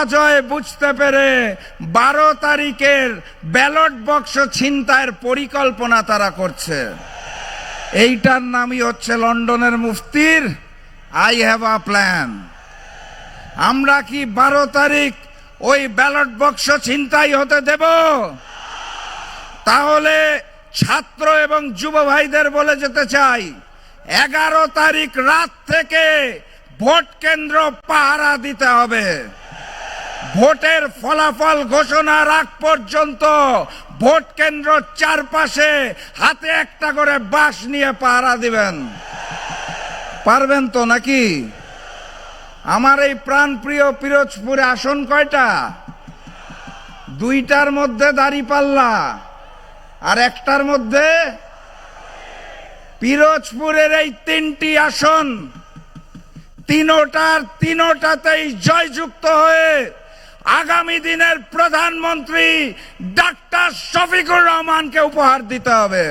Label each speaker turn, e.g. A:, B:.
A: পরাজয় বুঝতে পেরে 12 তারিখের ব্যালট বক্স ছিনতাইয়ের পরিকল্পনা তারা করছে। এইটার নামই হচ্ছে লন্ডনের মুফতির আই হ্যাভ আ প্ল্যান। আমরা কি 12 তারিখ ওই ব্যালট বক্স ছিনতাই হতে দেব? তাহলে ছাত্র এবং যুব ভাইদের বলে যেতে চাই, 11 তারিখ রাত থেকে ভোট কেন্দ্র পাহারা দিতে হবে। ভোটের ফলাফল ঘোষণার আগ পর্যন্ত ভোট কেন্দ্র চারপাশে হাতে একটা করে বাঁশ নিয়ে পাহারা দিবেন। পারবেন তো নাকি? আমার এই প্রাণপ্রিয় পিরোজপুরে আসন কয়টা? 2টার মধ্যে দাঁড়িপাল্লা আর একটার মধ্যে পিরোজপুরের এই 3টি আসন, তিনোটাতেই জয়যুক্ত হয়ে আগামী দিনের প্রধানমন্ত্রী ডাক্তার শফিকুর রহমানকে উপহার দিতে হবে।